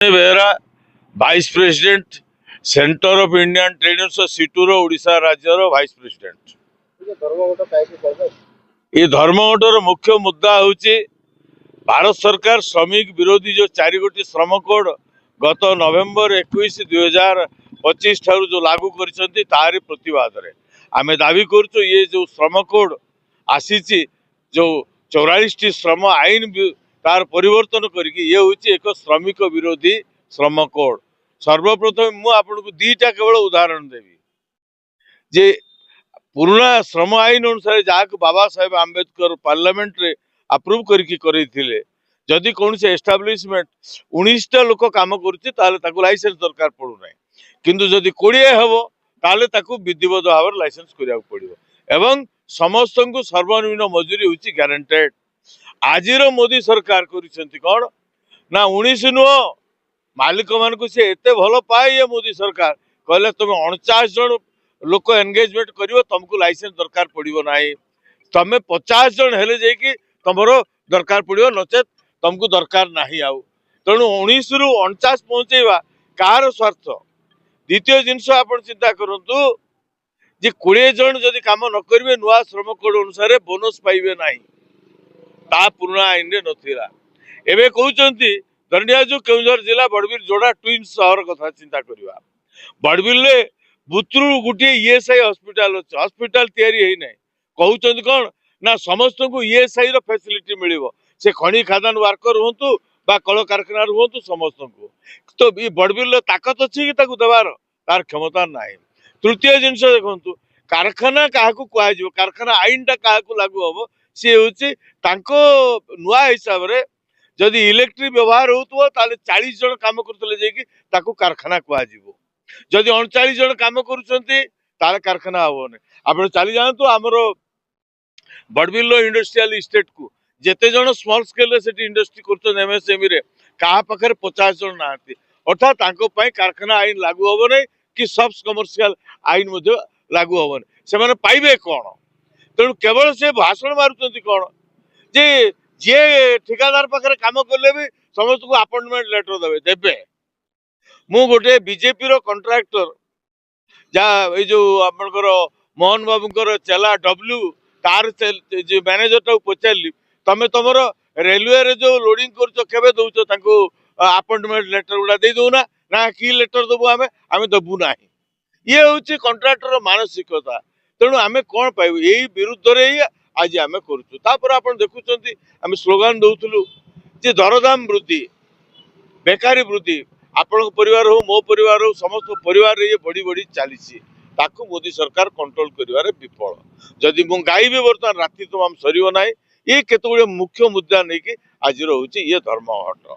Behera vice president centre of Indian trade union सीटूर ओडिशा राज्यर vice president. ये धर्मघटर मुख्य मुद्दा हूँ भारत सरकार श्रमिक विरोधी जो 4 गोटी श्रम कोड गत नवेम्बर 21, 2025 ठारू जो लागू करिसेंती तारि प्रतिवाद रे आमे दाबी करछु ये जो श्रम कोड आसी जो 44 श्रम आईन तार परिवर्तन करके ये हूँ एक श्रमिक विरोधी श्रम कोड। सर्वप्रथम मु आपको दीटा केवल उदाहरण देवी जे पुराना श्रम आईन अनुसार जहाँ बाबा साहेब आंबेडकर पार्लियामेंट रे अप्रूव करके जदि कौन से एस्टाब्लिशमेंट 19टा लोक काम करुच्चे लाइसेंस दरकार पड़ूना किंतु जदि 20 हम ताले विधिवत भाव लाइसेंस करा पड़ो एवं समस्त को सर्वनिम्न मजूरी हूँ ग्यारंटेड। आज मोदी सरकार कौन ना 19 नुह मालिक मान से एते भल पाए ये मोदी सरकार कहले तुम 49 जन लोक एंगेजमेंट कर तुमको लाइसेंस दरकार पड़ो ना तुम 50 जन हेले जाकि तुम दरकार पड़ो नचेत तुमको दरकार ना आउ तेणु 19 रु 49 पहुंचेवा कार स्वार्थ। द्वितीय जिनस आप चिंता करूँ जे 20 जन जदि काम न करेंगे नुआ श्रम कोड अनुसार बोनस पाइबे ना ता पुराना आईन रे नथिला एबे कहउचंती धरनिया जो केउझर जिला बड़बिल जोड़ा ट्विन शहर कथा चिंता करवा बड़बिल रे बुतरू गुटे ईएसआई हॉस्पिटल अछि हॉस्पिटल तयारी हेई नै कहउचंती कोन ना समस्त को ईएसआई रो फैसिलिटी मिलिबो से खणी खादान वर्कर होंतु बा कल कारखाना होंतु समस्त को तो ये बड़बिल रो ताकत अछि कि ताकू देबार तार क्षमता नाही। तृतीय जिनस देखंतु कारखाना काहाकू कुआ जिवो कारखाना आईनटा काहाकू लागू होबो सी होची तांको नुआ हिसाब रे जदि इलेक्ट्रिक व्यवहार होतबो ताले 40 जन काम करतले जेकी ताकू कारखाना कुआ जिवो जदि 39 जन काम करूछंती ताले कारखाना होबोने। आपण चली जानतो हमरो बड़बिल इंडस्ट्रियल एस्टेट को जेते जन स्मॉल स्केल रे सेठी इंडस्ट्री करछन एमएसएमई रे का पाखरे 50 जन नाहंती अर्थात तांको पई कारखाना आईन लागू होबो नै कि सब कमर्शियल आईन मध्ये लागू होबो नै से माने पाइबे कोन तेणु केवल से भाषण मारुचंती कोन जे जे ठेकेदार पाखरे काम करले भी समस्त को अपॉइंटमेंट लेटर देबे मु गोटे बीजेपी रो कॉन्ट्रैक्टर जा ए जो आपनकर मोहन बाबूकर चला डब्ल्यू तार जे मैनेजर टा पचारली तमे तमरो रेलवे रे जो लोडिंग करछो केबे दउछो ताको अपॉइंटमेंट लेटर उडा दे दउना ना की लेटर दबु आमे दबु नाही ये होची कॉन्ट्रैक्टर रो मानसिकता। तेणु आमे कोन पाइबु एही विरुद्ध रे आज आमे करूछु तापर आपण देखुचंती आमे स्लोगान दउथलु जे दरदाम वृद्धि बेकारी वृद्धि आपण परिवार हो मो परिवार हो समस्त परिवार रे ये बड़ी बड़ी चालीसी ताकू मोदी सरकार कंट्रोल करिवारे विफल जदि मु गाइबे बर्तमान राति तमाम सरियो नाही ये केतगुडे मुख्य मुद्दा नै कि आज होची ये धर्मघट।